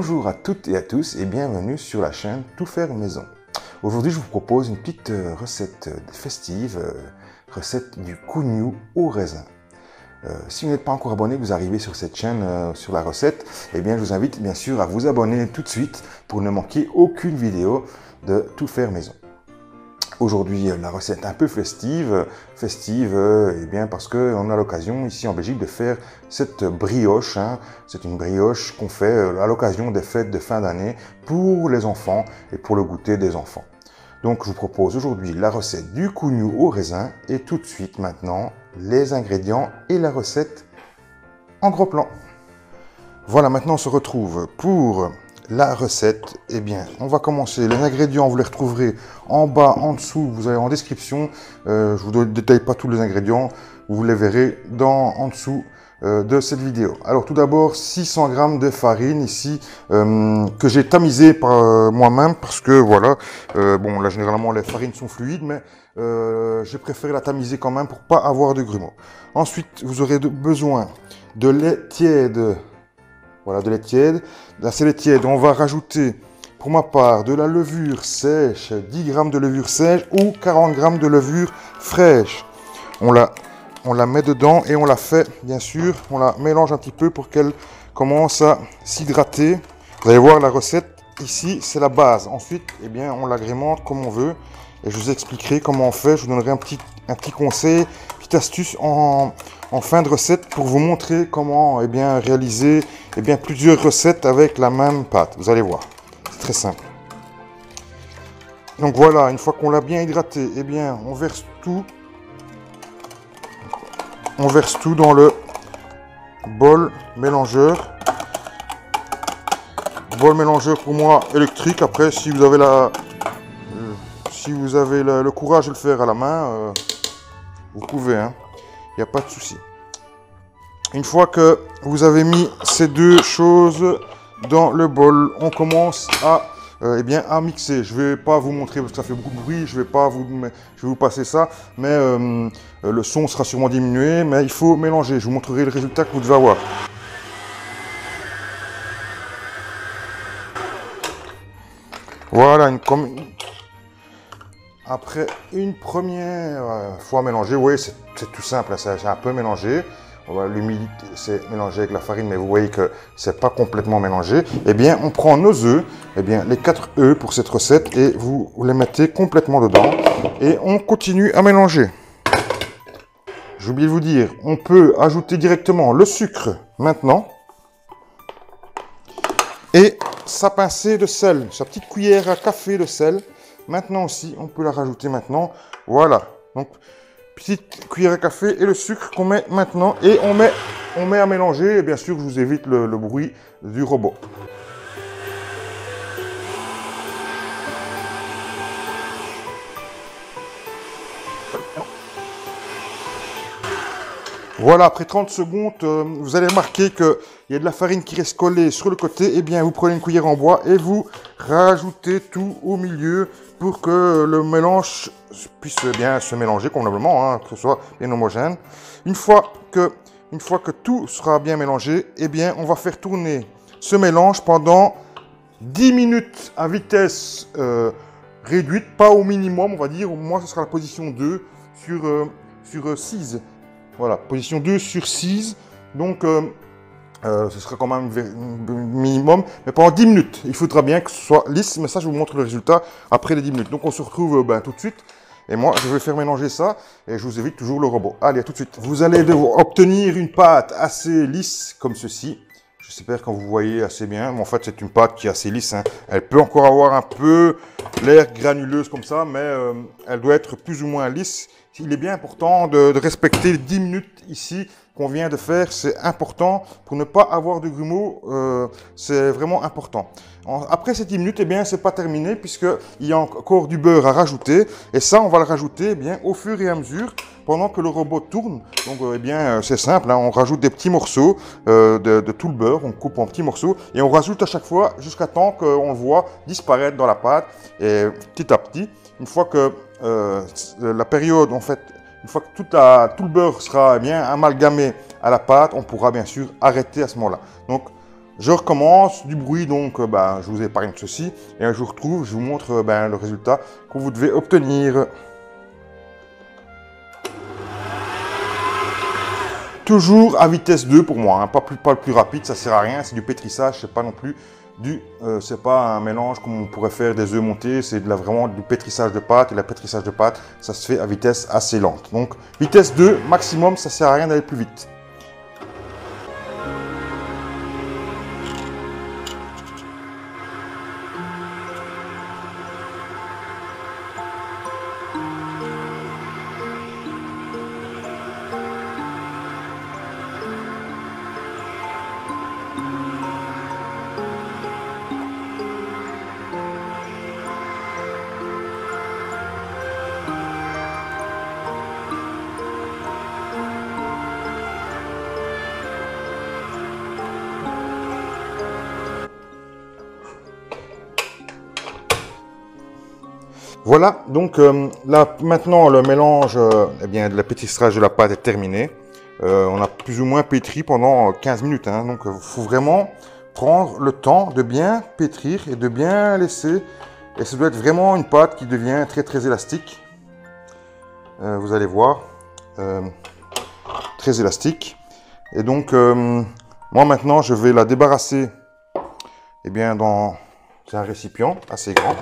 Bonjour à toutes et à tous et bienvenue sur la chaîne Tout faire maison. Aujourd'hui, je vous propose une petite recette festive, recette du cougnou au raisin. Si vous n'êtes pas encore abonné, vous arrivez sur cette chaîne, sur la recette, eh bien, je vous invite bien sûr à vous abonner tout de suite pour ne manquer aucune vidéo de Tout faire maison. Aujourd'hui, la recette un peu festive, eh bien parce qu'on a l'occasion ici en Belgique de faire cette brioche. C'est une brioche qu'on fait à l'occasion des fêtes de fin d'année pour les enfants et pour le goûter des enfants. Donc je vous propose aujourd'hui la recette du cougnou au raisin et tout de suite maintenant les ingrédients et la recette en gros plan. Voilà, maintenant on se retrouve pour la recette. Eh bien, on va commencer. Les ingrédients, vous les retrouverez en bas, en dessous, vous avez en description. Je ne vous détaille pas tous les ingrédients, vous les verrez en dessous de cette vidéo. Alors tout d'abord, 600 g de farine ici, que j'ai tamisé par moi-même, parce que voilà, bon là généralement les farines sont fluides, mais j'ai préféré la tamiser quand même pour pas avoir de grumeaux. Ensuite, vous aurez besoin de lait tiède. Voilà, de lait tiède. Dans ce lait tiède, on va rajouter, pour ma part, de la levure sèche, 10 g de levure sèche ou 40 g de levure fraîche. On la met dedans et on la fait, bien sûr, on la mélange un petit peu pour qu'elle commence à s'hydrater. Vous allez voir la recette, ici, c'est la base. Ensuite, eh bien, on l'agrémente comme on veut. Et je vous expliquerai comment on fait. Je vous donnerai un petit conseil, petite astuce en fin de recette pour vous montrer comment réaliser plusieurs recettes avec la même pâte. Vous allez voir, c'est très simple. Donc voilà, une fois qu'on l'a bien hydraté, eh bien, on verse tout dans le bol mélangeur. Bol mélangeur pour moi électrique. Après, si vous avez le courage de le faire à la main, vous pouvez, il n'y a pas de souci. Une fois que vous avez mis ces deux choses dans le bol, on commence à mixer. Je ne vais pas vous montrer parce que ça fait beaucoup de bruit, je vais vous passer ça, mais le son sera sûrement diminué, mais il faut mélanger. Je vous montrerai le résultat que vous devez avoir. Voilà, après une première fois mélangé, oui, c'est tout simple, c'est un peu mélangé. L'humidité, c'est mélangé avec la farine, mais vous voyez que c'est pas complètement mélangé. Eh bien, on prend nos œufs, les 4 œufs pour cette recette, et vous les mettez complètement dedans. Et on continue à mélanger. J'ai oublié de vous dire, on peut ajouter directement le sucre maintenant. Et sa pincée de sel, sa petite cuillère à café de sel. Maintenant aussi, on peut la rajouter maintenant. Voilà. Donc, petite cuillère à café et le sucre qu'on met maintenant. Et on met à mélanger. Et bien sûr, je vous évite le bruit du robot. Voilà, après 30 secondes, vous allez remarquer qu'il y a de la farine qui reste collée sur le côté. Eh bien, vous prenez une cuillère en bois et vous rajoutez tout au milieu pour que le mélange puisse bien se mélanger convenablement, que ce soit bien homogène. Une fois que tout sera bien mélangé, eh bien, on va faire tourner ce mélange pendant 10 minutes à vitesse réduite, pas au minimum, on va dire. Moi, ce sera la position 2 sur 6. Voilà, position 2 sur 6, donc ce sera quand même minimum, mais pendant 10 minutes. Il faudra bien que ce soit lisse, mais ça je vous montre le résultat après les 10 minutes. Donc on se retrouve tout de suite, et moi je vais faire mélanger ça, et je vous évite toujours le robot. Allez, à tout de suite. Vous allez devoir obtenir une pâte assez lisse, comme ceci. J'espère que vous voyez assez bien, mais en fait c'est une pâte qui est assez lisse. Elle peut encore avoir un peu l'air granuleuse comme ça, mais elle doit être plus ou moins lisse. Il est bien important de respecter les 10 minutes ici qu'on vient de faire. C'est important pour ne pas avoir de grumeaux. C'est vraiment important. Après ces 10 minutes, eh bien, c'est pas terminé puisqu'il y a encore du beurre à rajouter. Et ça, on va le rajouter au fur et à mesure pendant que le robot tourne. Donc, c'est simple. On rajoute des petits morceaux de tout le beurre. On coupe en petits morceaux et on rajoute à chaque fois jusqu'à temps qu'on le voit disparaître dans la pâte. Et petit à petit, une fois que la période, en fait, une fois que tout le beurre sera bien amalgamé à la pâte, on pourra bien sûr arrêter à ce moment-là. Donc Je recommence du bruit, donc je vous épargne ceci. Et je vous retrouve, je vous montre le résultat que vous devez obtenir. Toujours à vitesse 2 pour moi, hein, pas le plus rapide, ça sert à rien, c'est du pétrissage, c'est pas non plus c'est pas un mélange comme on pourrait faire des œufs montés, c'est vraiment du pétrissage de pâte, et le pétrissage de pâte, ça se fait à vitesse assez lente. Donc vitesse 2 maximum, ça sert à rien d'aller plus vite. Voilà, donc là maintenant le mélange de la pétrissage de la pâte est terminé. On a plus ou moins pétri pendant 15 minutes. Hein, donc il faut vraiment prendre le temps de bien pétrir et de bien laisser. Et ça doit être vraiment une pâte qui devient très très élastique. Vous allez voir, très élastique. Et donc moi maintenant je vais la débarrasser dans un récipient assez grand.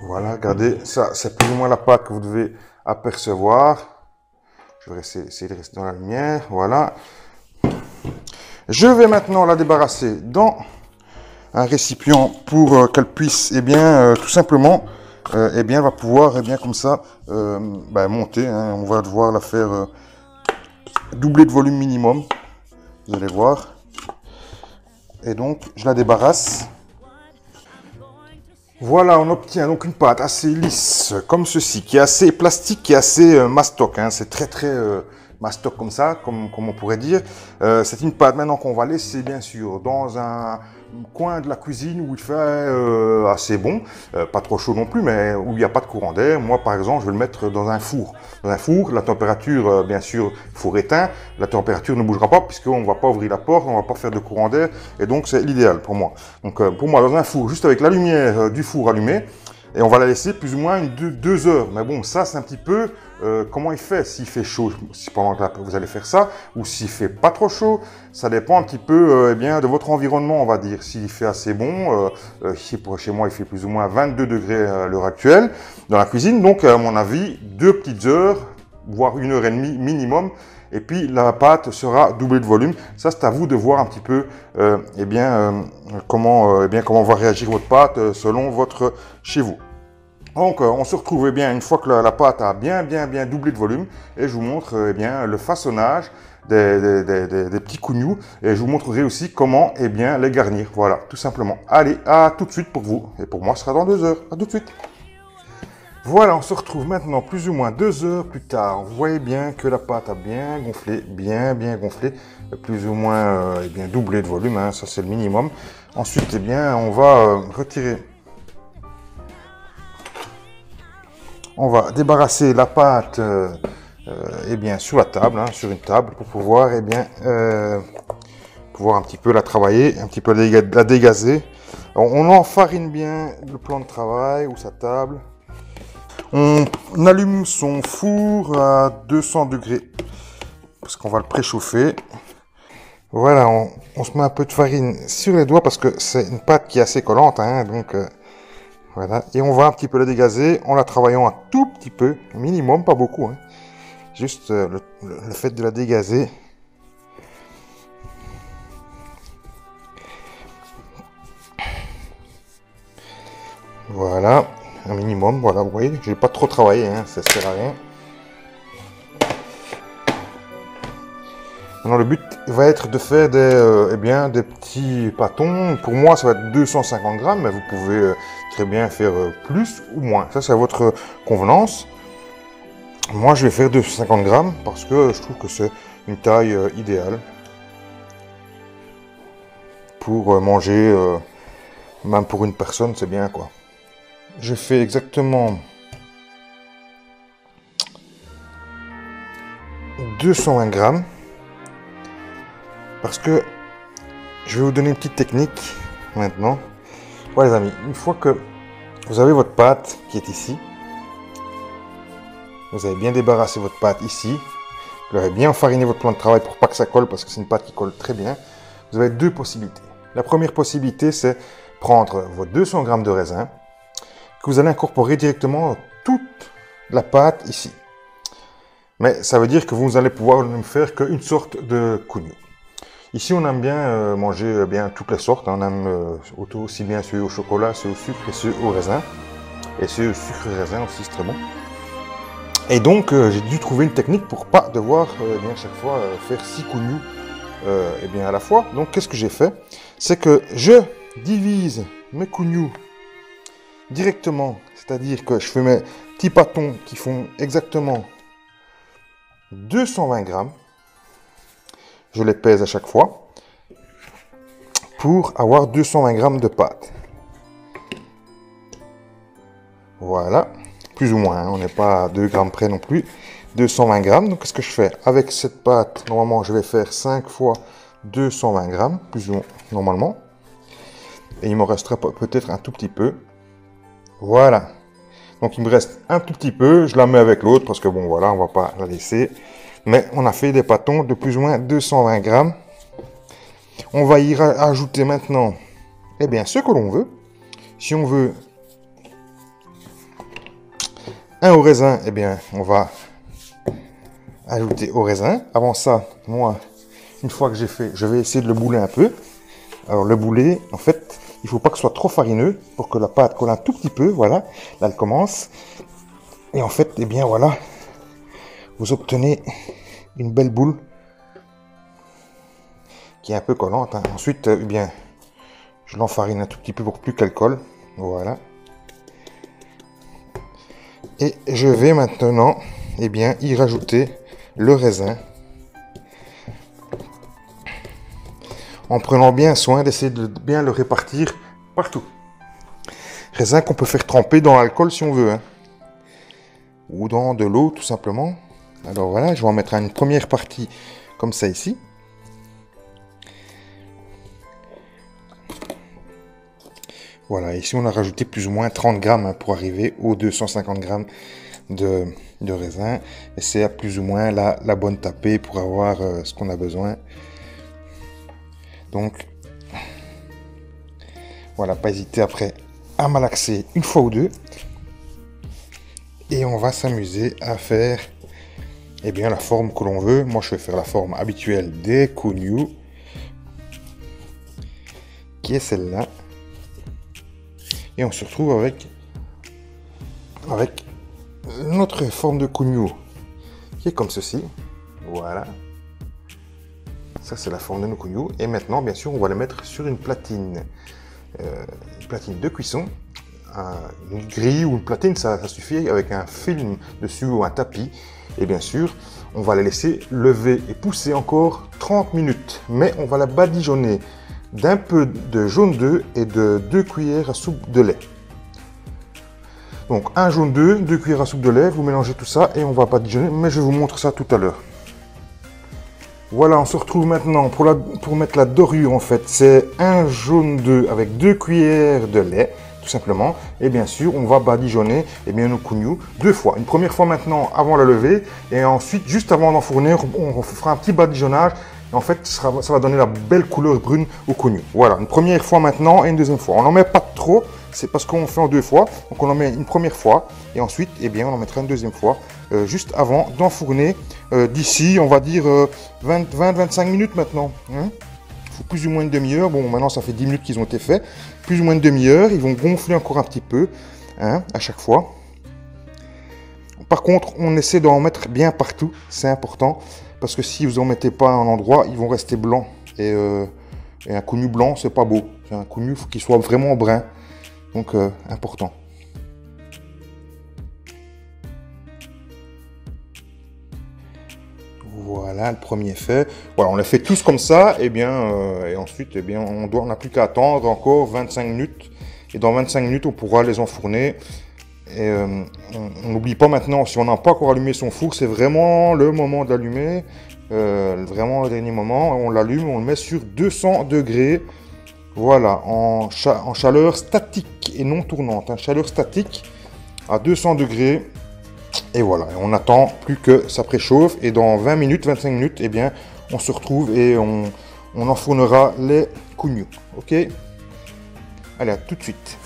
Voilà, regardez, ça c'est plus ou moins la pâte que vous devez apercevoir. Je vais essayer de rester dans la lumière, voilà. Je vais maintenant la débarrasser dans un récipient pour qu'elle puisse, tout simplement, elle va pouvoir, comme ça, monter. Hein. On va devoir la faire doubler de volume minimum, vous allez voir. Et donc, je la débarrasse. Voilà, on obtient donc une pâte assez lisse, comme ceci, qui est assez plastique, qui est assez mastoc. Hein. C'est très très mastoc comme ça, comme on pourrait dire. C'est une pâte maintenant qu'on va laisser, bien sûr, dans un coin de la cuisine où il fait assez bon, pas trop chaud non plus, mais où il n'y a pas de courant d'air. Moi, par exemple, je vais le mettre dans un four. Dans un four, la température, bien sûr, four éteint, la température ne bougera pas puisqu'on ne va pas ouvrir la porte, on ne va pas faire de courant d'air, et donc c'est l'idéal pour moi. Donc pour moi, dans un four, juste avec la lumière du four allumée, et on va la laisser plus ou moins 2 heures. Mais bon, ça c'est un petit peu comment il fait. S'il fait chaud, si pendant que vous allez faire ça, ou s'il fait pas trop chaud, ça dépend un petit peu de votre environnement, on va dire. S'il fait assez bon, chez moi il fait plus ou moins 22 degrés à l'heure actuelle dans la cuisine. Donc à mon avis, 2 petites heures, voire 1 heure et demie minimum. Et puis la pâte sera doublée de volume. Ça, c'est à vous de voir un petit peu comment va réagir votre pâte selon votre chez vous. Donc on se retrouve une fois que la pâte a bien doublé de volume, et je vous montre le façonnage des petits cougnous, et je vous montrerai aussi comment les garnir. Voilà, tout simplement. Allez, à tout de suite pour vous, et pour moi ce sera dans 2 heures. À tout de suite. Voilà, on se retrouve maintenant plus ou moins 2 heures plus tard. Vous voyez bien que la pâte a bien gonflé, bien gonflé, plus ou moins doublé de volume, hein, ça c'est le minimum. Ensuite, on va retirer, on va débarrasser la pâte sur la table, hein, sur une table, pour pouvoir pouvoir un petit peu la travailler, un petit peu la dégazer. Alors, on enfarine bien le plan de travail ou sa table. On allume son four à 200 degrés parce qu'on va le préchauffer. Voilà, on se met un peu de farine sur les doigts parce que c'est une pâte qui est assez collante, hein, donc voilà. Et on va un petit peu la dégazer en la travaillant un tout petit peu, minimum, pas beaucoup, hein. Juste le fait de la dégazer. Voilà. Un minimum, voilà, vous voyez, je n'ai pas trop travaillé, hein, ça sert à rien. Maintenant, le but va être de faire des petits pâtons. Pour moi, ça va être 250 grammes, mais vous pouvez très bien faire plus ou moins. Ça, c'est à votre convenance. Moi, je vais faire 250 grammes parce que je trouve que c'est une taille idéale pour manger, même pour une personne, c'est bien, quoi. Je fais exactement 220 grammes. Parce que je vais vous donner une petite technique maintenant. Voilà les amis, une fois que vous avez votre pâte qui est ici, vous avez bien débarrassé votre pâte ici, vous avez bien enfariné votre plan de travail pour pas que ça colle, parce que c'est une pâte qui colle très bien. Vous avez deux possibilités. La première possibilité, c'est prendre vos 200 grammes de raisin que vous allez incorporer directement dans toute la pâte ici. Mais ça veut dire que vous allez pouvoir ne faire qu'une sorte de cougnou. Ici, on aime bien manger bien toutes les sortes. On aime aussi bien ceux au chocolat, ceux au sucre et ceux au raisin. Et ceux au sucre et raisin aussi, c'est très bon. Et donc, j'ai dû trouver une technique pour pas devoir bien chaque fois faire 6 cougnous à la fois. Donc, qu'est-ce que j'ai fait? C'est que je divise mes cougnous directement. C'est-à-dire que je fais mes petits pâtons qui font exactement 220 grammes. Je les pèse à chaque fois pour avoir 220 grammes de pâte. Voilà, plus ou moins, hein, on n'est pas à 2 grammes près non plus. 220 grammes, donc qu'est-ce que je fais? Avec cette pâte, normalement, je vais faire 5 fois 220 grammes, plus ou moins, normalement. Et il me restera peut-être un tout petit peu. Voilà. Donc il me reste un tout petit peu, je la mets avec l'autre parce que bon voilà, on va pas la laisser. Mais on a fait des pâtons de plus ou moins 220 grammes. On va y ajouter maintenant, eh bien, ce que l'on veut. Si on veut un au raisin, eh bien, on va ajouter au raisin. Avant ça, moi, une fois que j'ai fait, je vais essayer de le bouler un peu. Alors le bouler, en fait, il ne faut pas que ce soit trop farineux pour que la pâte colle un tout petit peu. Voilà, là elle commence. Et en fait, eh bien voilà, vous obtenez une belle boule qui est un peu collante. Hein. Ensuite, eh bien, je l'enfarine un tout petit peu pour plus qu'elle colle. Voilà. Et je vais maintenant, eh bien, y rajouter le raisin. En prenant bien soin d'essayer de bien le répartir partout. Raisin qu'on peut faire tremper dans l'alcool si on veut. Hein. Ou dans de l'eau tout simplement. Alors voilà, je vais en mettre une première partie comme ça ici. Voilà, ici on a rajouté plus ou moins 30 grammes hein, pour arriver aux 250 grammes de raisin. Et c'est à plus ou moins la bonne tapée pour avoir ce qu'on a besoin. Donc, voilà, pas hésiter après à malaxer une fois ou deux. Et on va s'amuser à faire eh bien, la forme que l'on veut. Moi, je vais faire la forme habituelle des cougnous, qui est celle-là. Et on se retrouve avec notre forme de cougnou, qui est comme ceci. Voilà. Ça, c'est la forme de nos cougnous. Et maintenant, bien sûr, on va le mettre sur une platine de cuisson. Une grille ou une platine, ça suffit, avec un film dessus ou un tapis. Et bien sûr, on va les laisser lever et pousser encore 30 minutes. Mais on va la badigeonner d'un peu de jaune d'œuf et de 2 cuillères à soupe de lait. Donc, un jaune d'œuf, 2 cuillères à soupe de lait, vous mélangez tout ça et on va badigeonner. Mais je vous montre ça tout à l'heure. Voilà, on se retrouve maintenant pour mettre la dorure en fait. C'est un jaune d'œuf avec 2 cuillères de lait, tout simplement. Et bien sûr, on va badigeonner nos cougnous 2 fois. Une première fois maintenant avant la levée et ensuite, juste avant d'enfourner, on fera un petit badigeonnage. Et en fait, ça va donner la belle couleur brune au cougnou. Voilà, une première fois maintenant et une deuxième fois. On n'en met pas trop, c'est parce qu'on fait en 2 fois. Donc on en met une première fois et ensuite, eh bien, on en mettra une deuxième fois juste avant d'enfourner d'ici, on va dire 20-25 minutes maintenant. Hein. Il faut plus ou moins une demi-heure. Bon, maintenant ça fait 10 minutes qu'ils ont été faits. Plus ou moins une demi-heure. Ils vont gonfler encore un petit peu hein, à chaque fois. Par contre, on essaie d'en mettre bien partout. C'est important. Parce que si vous n'en mettez pas à un endroit, ils vont rester blancs. Et un cougnou blanc, c'est pas beau. C'est un cougnou, il faut qu'il soit vraiment brun. Donc, important. Voilà, le premier fait. Voilà, on les fait tous comme ça. Et ensuite, eh bien, on n'a plus qu'à attendre encore 25 minutes. Et dans 25 minutes, on pourra les enfourner. Et on n'oublie pas maintenant, si on n'a pas encore allumé son four, c'est vraiment le moment d'allumer, vraiment le dernier moment. On l'allume, on le met sur 200 degrés, voilà, en chaleur statique et non tournante, hein, chaleur statique à 200 degrés. Et voilà, on attend plus que ça préchauffe et dans 20 minutes, 25 minutes, eh bien, on se retrouve et on enfournera les cougnoux, ok? Allez, à tout de suite.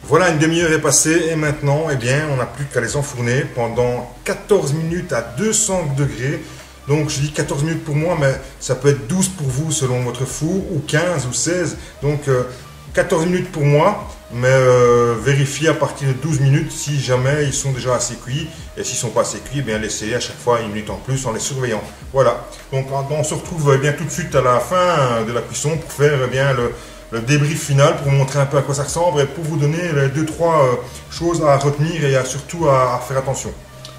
Voilà, une demi-heure est passée et maintenant, eh bien, on n'a plus qu'à les enfourner pendant 14 minutes à 200 degrés. Donc, je dis 14 minutes pour moi, mais ça peut être 12 pour vous selon votre four, ou 15 ou 16. Donc, 14 minutes pour moi, mais vérifiez à partir de 12 minutes si jamais ils sont déjà assez cuits. Et s'ils ne sont pas assez cuits, eh bien, laissez à chaque fois une minute en plus en les surveillant. Voilà, donc on se retrouve bien tout de suite à la fin de la cuisson pour faire bien le débrief final, pour vous montrer un peu à quoi ça ressemble et pour vous donner les 2-3 choses à retenir et surtout à faire attention.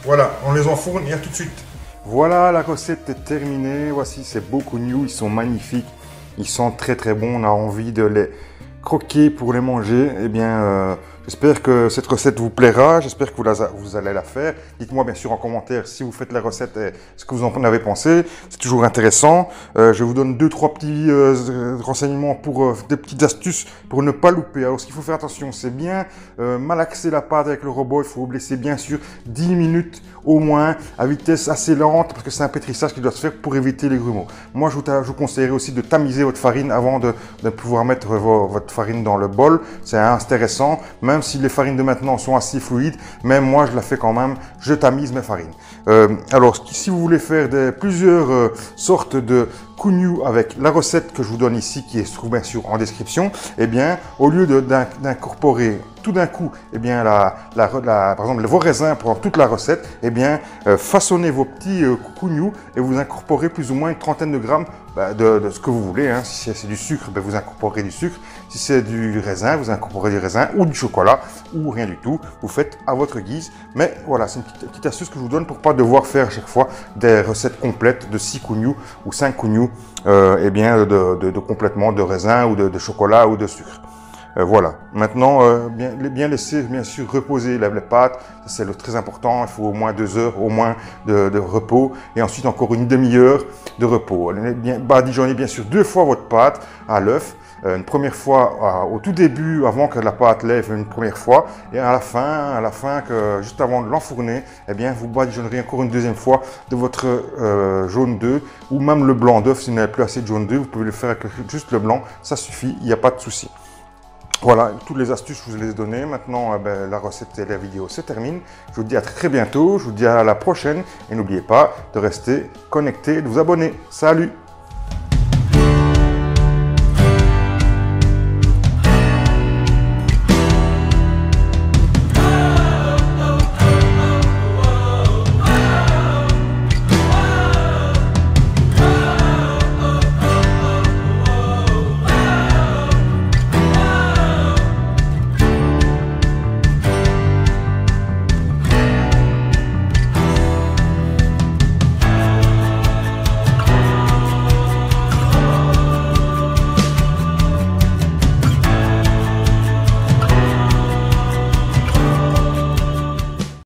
Voilà, on les enfourne et à tout de suite. Voilà, la recette est terminée. Voici ces beaux cougnoux, ils sont magnifiques, ils sont très très bons, on a envie de les croquer pour les manger. Eh bien, j'espère que cette recette vous plaira, j'espère que vous allez la faire. Dites-moi bien sûr en commentaire si vous faites la recette et ce que vous en avez pensé, c'est toujours intéressant. Je vous donne 2-3 petits renseignements pour des petites astuces pour ne pas louper. Alors ce qu'il faut faire attention, c'est bien malaxer la pâte avec le robot, il faut vous laisser bien sûr 10 minutes au moins à vitesse assez lente parce que c'est un pétrissage qui doit se faire pour éviter les grumeaux. Moi je vous conseillerais aussi de tamiser votre farine avant de pouvoir mettre votre farine dans le bol, c'est intéressant, même si les farines de maintenant sont assez fluides, même moi je la fais quand même, je tamise mes farines. Alors si vous voulez faire plusieurs sortes de cougnoux avec la recette que je vous donne ici, qui se trouve bien sûr en description, eh bien au lieu d'incorporer tout d'un coup, eh bien, par exemple, vos raisins pour toute la recette, eh bien, façonnez vos petits cougnoux et vous incorporez plus ou moins une trentaine de grammes de ce que vous voulez. Hein. Si c'est du sucre, vous incorporez du sucre. Si c'est du raisin, vous incorporez du raisin ou du chocolat ou rien du tout. Vous faites à votre guise. Mais voilà, c'est une petite astuce que je vous donne pour ne pas devoir faire à chaque fois des recettes complètes de 6 cougnoux ou 5 cougnoux, eh bien, complètement de raisin ou de chocolat ou de sucre. Voilà, maintenant bien laisser bien sûr reposer les pâtes, c'est très important, il faut au moins 2 heures au moins de repos et ensuite encore une demi-heure de repos. Badigeonnez bien sûr 2 fois votre pâte à l'œuf, une première fois au tout début avant que la pâte lève une première fois et à la fin juste avant de l'enfourner, eh bien vous badigeonnerez encore une deuxième fois de votre jaune d'œuf ou même le blanc d'œuf. Si vous n'avez plus assez de jaune d'œuf, vous pouvez le faire avec juste le blanc, ça suffit, il n'y a pas de souci. Voilà, toutes les astuces, je vous les ai données. Maintenant, la recette et la vidéo se terminent. Je vous dis à très bientôt, je vous dis à la prochaine. Et n'oubliez pas de rester connecté et de vous abonner. Salut!